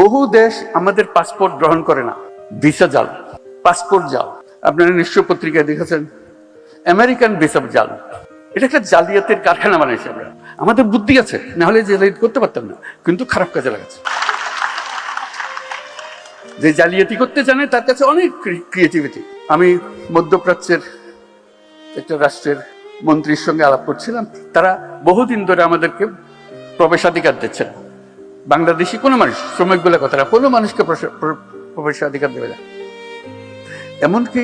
বহু দেশ আমাদের পাসপোর্ট গ্রহণ করে না, ভিসা জাল, পাসপোর্ট জাল। আপনারা নিশ্চয় পত্রিকায় দেখেছেন আমেরিকান ভিসা জাল। এটা একটা জালিয়াতের কারখানা বানাইছে আমরা। আমাদের বুদ্ধি আছে, না হলে জালিয়াতি করতে পারতাম না, কিন্তু খারাপ কাজে লাগাচ্ছে। যে জালিয়াতি করতে জানে তার কাছে অনেক ক্রিয়েটিভিটি। আমি মধ্যপ্রাচ্যের একটা রাষ্ট্রের মন্ত্রীর সঙ্গে আলাপ করছিলাম। তারা বহুদিন ধরে আমাদেরকে প্রবেশাধিকার দিচ্ছেন। বাংলাদেশি কোনো মানুষ, শ্রমিক বলে কথাটা, কোনো মানুষকে প্রবেশাধিকার দেবে না। এমনকি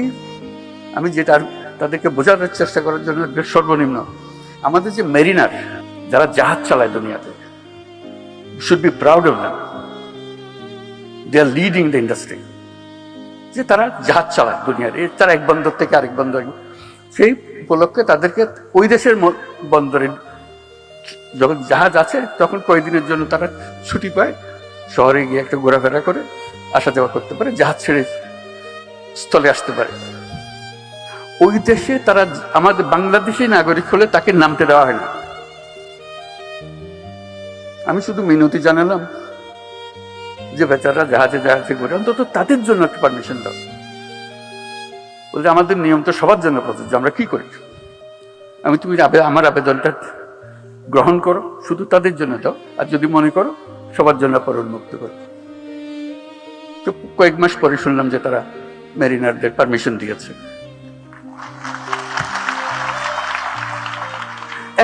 আমি যেটা তাদেরকে বোঝানোর চেষ্টা করার জন্য সর্বনিম্ন, আমাদের যে মেরিনার যারা জাহাজ চালায় দুনিয়াতে, should be proud of them, they are leading the industry. যে তারা জাহাজ চালায় দুনিয়ার, তারা এক বন্দর থেকে আরেক বন্দর, সেই উপলক্ষে তাদেরকে ওই দেশের বন্দরে যখন জাহাজ আছে তখন কয়েকদিনের জন্য তারা ছুটি পায়, শহরে গিয়ে একটা ঘোরাফেরা করে আসা যাওয়া করতে পারে, জাহাজ ছেড়ে স্থলে আসতে পারে। ওই দেশে তারা আমাদের বাংলাদেশি নাগরিক হলে তাকে নামতে দেওয়া হয় না। আমি শুধু মিনতি জানালাম যে বেচারা জাহাজে জাহাজে ঘুরে, অন্তত তাদের জন্য একটা পারমিশন দাও। বলছে আমাদের নিয়ম তো সবার জন্য প্রযোজ্য, আমরা কি করি? তুমি আমার আবেদনটা গ্রহণ করো, শুধু তাদের জন্য দাও, আর যদি মনে করো সবার জন্য পর উন্মুক্ত করো। তো কয়েক মাস পরে শুনলাম যে তারা মেরিনারদের পারমিশন দিয়েছে।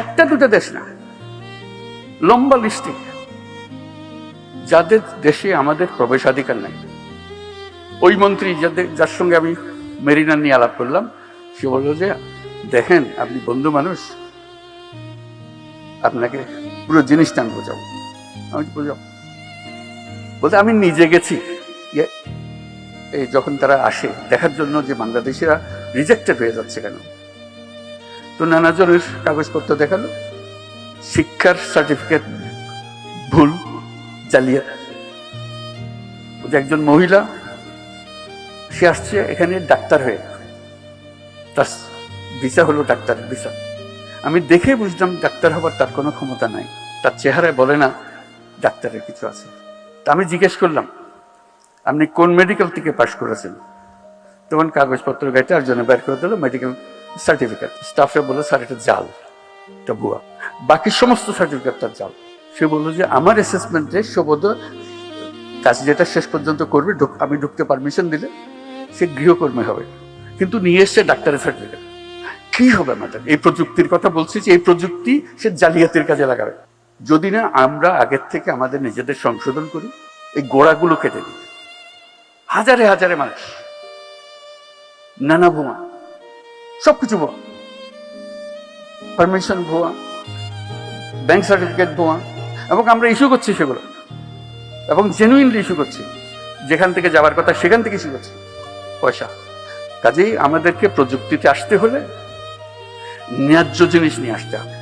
একটা দুটা দেশ না, লম্বা লিস্টে যাদের দেশে আমাদের প্রবেশাধিকার নাই। ওই মন্ত্রী যার সঙ্গে আমি মেরিনার নিয়ে আলাপ করলাম, সে বলল যে দেখেন আপনি বন্ধু মানুষ, আপনাকে পুরো জিনিসটা আমি বোঝাবো। আমি বোঝাবো বলতে আমি নিজে গেছি, এই যখন তারা আসে দেখার জন্য যে বাংলাদেশিরা রিজেক্টেড হয়ে যাচ্ছে কেন, তো নানাজনের কাগজপত্র দেখালো, শিক্ষার সার্টিফিকেট ভুল, জালিয়াত। একজন মহিলা, সে আসছে এখানে ডাক্তার হয়ে, তার ভিসা হলো ডাক্তার ভিসা। আমি দেখে বুঝলাম ডাক্তার হবার তার কোনো ক্ষমতা নাই, তার চেহারায় বলে না ডাক্তারের কিছু আছে। তা আমি জিজ্ঞেস করলাম আপনি কোন মেডিকেল থেকে পাশ করেছেন? তখন কাগজপত্র গাইতে আর জন্য বের করে দিল মেডিকেল সার্টিফিকেট। স্টাফরা বললো স্যার এটা জাল, এটা ভুয়া, বাকি সমস্ত সার্টিফিকেট তার জাল। সে বললো যে আমার অ্যাসেসমেন্টে সবদ কাজ যেটা শেষ পর্যন্ত করবে, আমি ঢুকতে পারমিশন দিলে সে গৃহকর্মী হবে, কিন্তু নিয়ে এসছে ডাক্তারের সার্টিফিকেট। কি হবে আমাদের? এই প্রযুক্তির কথা বলছি যে এই প্রযুক্তি সে জালিয়াতির কাজে লাগাবে। যদি না আমরা আগের থেকে আমাদের নিজেদের সংশোধন করি, এই গোড়াগুলো কেটে দিই। হাজারে হাজারে মানুষ, নানা ভুয়া, সবকিছু ভুয়া, পারমিশন ভুয়া, ব্যাংক সার্টিফিকেট ভুয়া, এবং আমরা ইস্যু করছি সেগুলো, এবং জেনুইনলি ইস্যু করছি। যেখান থেকে যাওয়ার কথা সেখান থেকে ইস্যু করছি পয়সা। কাজেই আমাদেরকে প্রযুক্তিতে আসতে হলে ন্যায্য জিনিস নিয়ে আসতে হবে।